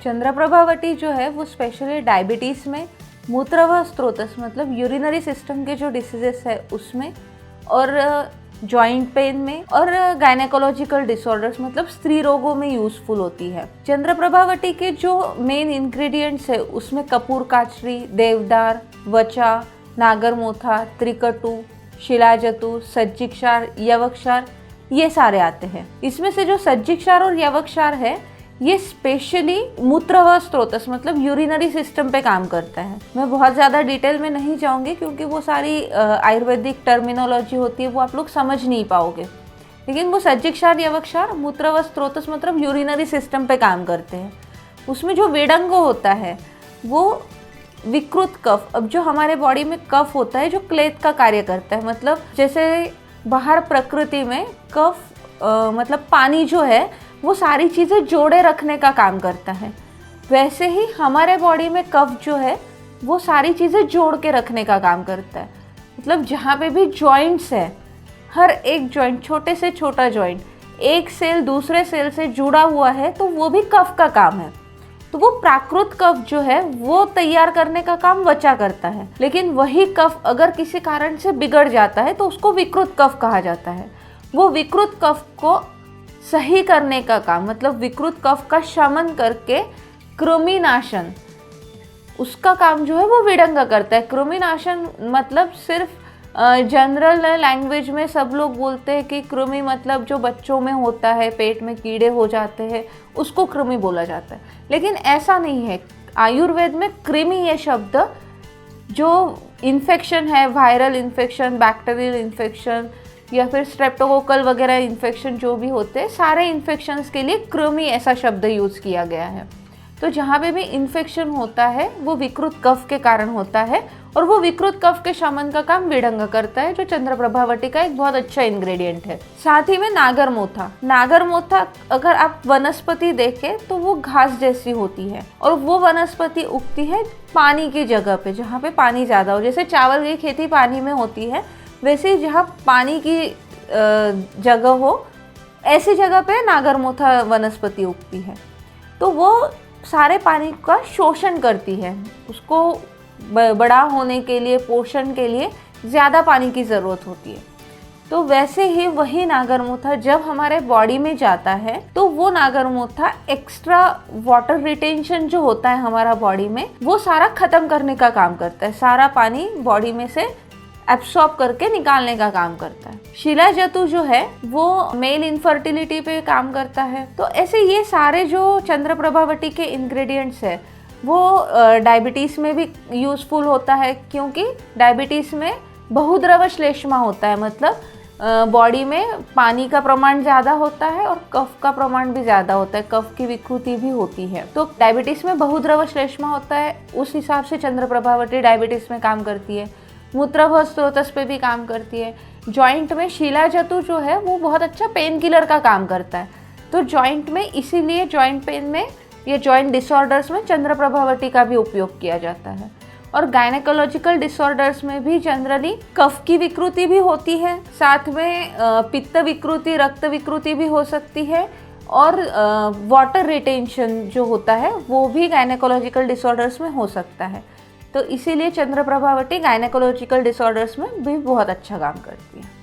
चंद्रप्रभावती जो है वो स्पेशली डायबिटीज़ में, मूत्रवाह स्त्रोतस मतलब यूरिनरी सिस्टम के जो डिसीजेस है उसमें, और जॉइंट पेन में, और गायनेकोलॉजिकल डिसऑर्डर्स मतलब स्त्री रोगों में यूजफुल होती है। चंद्रप्रभावती के जो मेन इंग्रेडिएंट्स है उसमें कपूर काचरी, देवदार, वचा, नागरमोथा, त्रिकटु, शिलाजतु, सज्जिक्षार, यवक्षार, ये सारे आते हैं। इसमें से जो सज्जिक्षार और यवक्षार है ये स्पेशली मूत्रवाह स्त्रोतस मतलब यूरिनरी सिस्टम पे काम करता है। मैं बहुत ज़्यादा डिटेल में नहीं जाऊंगी क्योंकि वो सारी आयुर्वेदिक टर्मिनोलॉजी होती है, वो आप लोग समझ नहीं पाओगे। लेकिन वो सज्जिक्षार यवक्षार मूत्रवाह स्त्रोतस मतलब यूरिनरी सिस्टम पे काम करते हैं। उसमें जो वेडंग होता है वो विकृत कफ, अब जो हमारे बॉडी में कफ होता है जो क्लेथ का कार्य करता है, मतलब जैसे बाहर प्रकृति में कफ मतलब पानी जो है वो सारी चीज़ें जोड़े रखने का काम करता है, वैसे ही हमारे बॉडी में कफ जो है वो सारी चीज़ें जोड़ के रखने का काम करता है। मतलब जहाँ पे भी जॉइंट्स है, हर एक जॉइंट, छोटे से छोटा जॉइंट, एक सेल दूसरे सेल से जुड़ा हुआ है तो वो भी कफ का काम है। तो वो प्राकृत कफ जो है वो तैयार करने का काम वचा करता है। लेकिन वही कफ अगर किसी कारण से बिगड़ जाता है तो उसको विकृत कफ कहा जाता है। वो विकृत कफ को सही करने का काम मतलब विकृत कफ का शमन करके कृमिनाशन, उसका काम जो है वो विडंग करता है। कृमिनाशन मतलब सिर्फ जनरल लैंग्वेज में सब लोग बोलते हैं कि कृमि मतलब जो बच्चों में होता है, पेट में कीड़े हो जाते हैं, उसको कृमि बोला जाता है। लेकिन ऐसा नहीं है। आयुर्वेद में कृमि ये शब्द जो इन्फेक्शन है, वायरल इन्फेक्शन, बैक्टीरियल इन्फेक्शन या फिर स्ट्रेप्टोकोकल वगैरह इन्फेक्शन जो भी होते हैं, सारे इन्फेक्शंस के लिए कृमि ऐसा शब्द यूज़ किया गया है। तो जहाँ पे भी इन्फेक्शन होता है वो विकृत कफ के कारण होता है, और वो विकृत कफ के शमन का काम विडंग करता है, जो चंद्रप्रभावती का एक बहुत अच्छा इंग्रेडिएंट है। साथ ही में नागरमोथा, नागरमोथा अगर आप वनस्पति देखें तो वो घास जैसी होती है, और वो वनस्पति उगती है पानी की जगह पे, जहाँ पे पानी ज़्यादा हो। जैसे चावल की खेती पानी में होती है, वैसे ही जहाँ पानी की जगह हो ऐसी जगह पे नागरमोथा वनस्पति उगती है। तो वो सारे पानी का शोषण करती है, उसको बड़ा होने के लिए, पोषण के लिए ज़्यादा पानी की ज़रूरत होती है। तो वैसे ही वही नागरमोथा जब हमारे बॉडी में जाता है तो वो नागरमोथा एक्स्ट्रा वाटर रिटेंशन जो होता है हमारा बॉडी में, वो सारा ख़त्म करने का काम करता है, सारा पानी बॉडी में से एब्सॉर्ब करके निकालने का काम करता है। शिलाजतु जो है वो मेल इनफर्टिलिटी पे काम करता है। तो ऐसे ये सारे जो चंद्रप्रभावती के इंग्रेडिएंट्स है वो डायबिटीज़ में भी यूज़फुल होता है, क्योंकि डायबिटीज़ में बहुद्रव श्लेष्मा होता है, मतलब बॉडी में पानी का प्रमाण ज़्यादा होता है और कफ का प्रमाण भी ज़्यादा होता है, कफ की विकृति भी होती है। तो डायबिटीज़ में बहुद्रव श्लेष्मा होता है, उस हिसाब से चंद्रप्रभावती डायबिटीज़ में काम करती है। मूत्रवाह स्त्रोतस पे भी काम करती है। जॉइंट में शिलाजतु जो है वो बहुत अच्छा पेन किलर का काम करता है। तो जॉइंट में इसीलिए जॉइंट पेन में या जॉइंट डिसऑर्डर्स में चंद्रप्रभावती का भी उपयोग किया जाता है। और गायनेकोलॉजिकल डिसऑर्डर्स में भी जनरली कफ की विकृति भी होती है, साथ में पित्त विकृति, रक्त विकृति भी हो सकती है, और वाटर रिटेंशन जो होता है वो भी गायनेकोलॉजिकल डिसऑर्डर्स में हो सकता है। तो इसीलिए चंद्रप्रभावती गायनेकोलॉजिकल डिसऑर्डर्स में भी बहुत अच्छा काम करती है।